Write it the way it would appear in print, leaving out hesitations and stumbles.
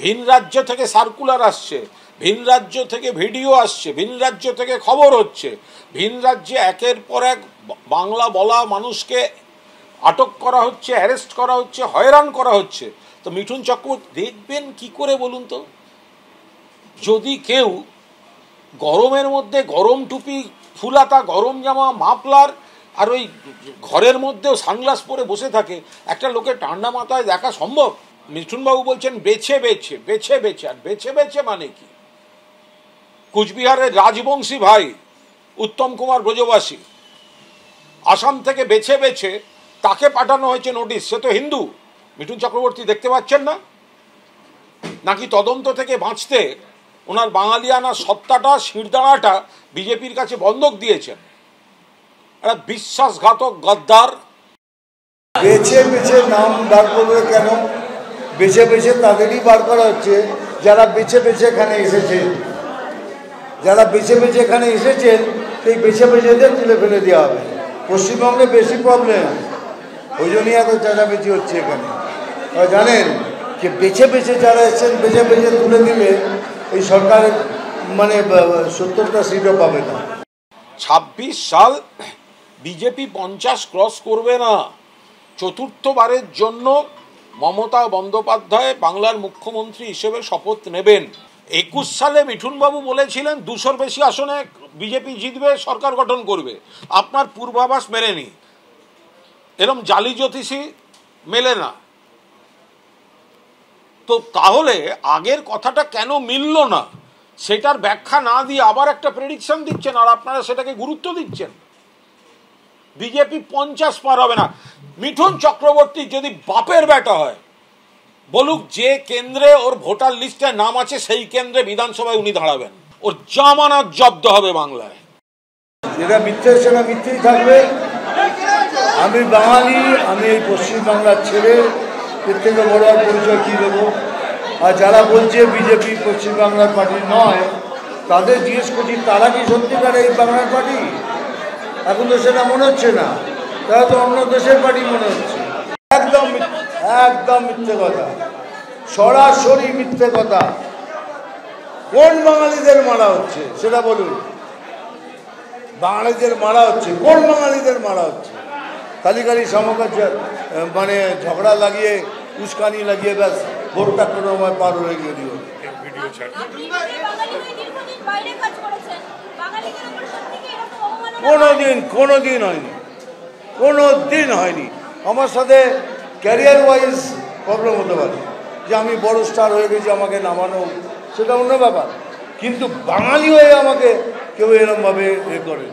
ভিন রাজ্য থেকে সার্কুলার আসছে, ভিন রাজ্য থেকে ভিডিও আসছে, ভিন রাজ্য থেকে খবর হচ্ছে, ভিন রাজ্যে একের পর এক বাংলা বলা মানুষকে আটক করা হচ্ছে, অ্যারেস্ট করা হচ্ছে, হয়রান করা হচ্ছে। তো মিঠুন চক্রবর্তী দেখবেন কি করে বলুন তো? যদি কেউ গরমের মধ্যে গরম টুপি, ফুলাতা গরম জামা, মাফলার আর ওই ঘরের মধ্যেও সানগ্লাস পরে বসে থাকে, একটা লোকের ঠান্ডা মাথায় দেখা সম্ভব? মিঠুনবাবু বলছেন বেছে বেছে বেছে বেছে, আর বেছে বেছে মানে কি? কুচবিহারের রাজবংশী ভাই উত্তম কুমার ব্রজবাসী আসাম থেকে বেছে বেছে তাকে পাঠানো হয়েছে নোটিশ। সে তো হিন্দু। মিঠুন চক্রবর্তী দেখতে পাচ্ছেন না? নাকি তদন্ত থেকে বাঁচতে ওনার বাঙালিয়ানা সত্তাটা, শিরদাঁড়াটা বিজেপির কাছে বন্ধক দিয়েছেন? একটা বিশ্বাসঘাতক গদ্দার। বেছে বেছে নাম বার করবে কেন? বেছে বেছে তাদেরই বার করা হচ্ছে যারা বেছে বেছে এখানে এসেছেন। যারা বেছে বেছে এখানে এসেছেন সেই বেছে বেছেদের তুলে ফেলে দেওয়া হবে। পশ্চিমবঙ্গে বেশি প্রবলেম, ওই জন্যই এত চেঁচামেচি হচ্ছে এখানে। জানেন যে বেছে বেছে যারা এসেছেন বেছে বেছে তুলে দিলে এই সরকার মানে 70টা সিটও পাবে না। 26 সাল বিজেপি 50 ক্রস করবে না। চতুর্থবারের জন্য মমতা বন্দ্যোপাধ্যায় বাংলার মুখ্যমন্ত্রী হিসেবে শপথ নেবেন। 21 সালে মিঠুনবাবু বলেছিলেন 200-র বেশি আসনে বিজেপি জিতবে, সরকার গঠন করবে। আপনার পূর্বাভাস মেলেনি, এরম জালি জ্যোতিষী মেলে না। তো তাহলে আগের কথাটা কেন মিলল না সেটার ব্যাখ্যা না দিয়ে আবার একটা প্রেডিকশন দিচ্ছেন, আর আপনারা সেটাকে গুরুত্ব দিচ্ছেন। বিজেপি 50 পার হবে না। মিঠুন চক্রবর্তী যদি বাপের বেটা হয়, বলুক যে কেন্দ্রে ওর ভোটার লিস্টে নাম আছে সেই কেন্দ্রে বিধানসভায় উনি দাঁড়াবেন। ওর জামানত জব্দ হবে বাংলায়। যেটা মিথ্যে সেটা মিথ্যেই থাকবে। আমি বাঙালি, আমি এই পশ্চিমবাংলার ছেলে, এর থেকে বড় আর পরিচয় কী দেবো? আর যারা বলছে বিজেপি পশ্চিমবাংলার পার্টি নয়, তাদের জিজ্ঞেস করছি তারা কি সত্যিকার এই বাংলার পার্টি? এখন তো সেটা মনে হচ্ছে না, তারা তো অন্য দেশের পার্টি মনে হচ্ছে। একদম একদম মিথ্যে কথা, সরাসরি মিথ্যে কথা। কোন বাঙালিদের মারা হচ্ছে সেটা বলুন। বাঙালিদের মারা হচ্ছে, কোন বাঙালিদের মারা হচ্ছে? খালি খালি সমকাজ মানে ঝগড়া লাগিয়ে, উস্কানি লাগিয়ে ব্যাস ভোটটা কোনো সময় পার হয়ে গিয়ে দিও। কোনোদিন হয়নি, কোনোদিন হয়নি। আমার সাথে ক্যারিয়ার ওয়াইজ প্রবলেম হতে পারে, যে আমি বড় স্টার হয়ে গেছি আমাকে নামানো, সেটা অন্য ব্যাপার। কিন্তু বাঙালি হয়ে আমাকে কেউ এরমভাবে এ করে।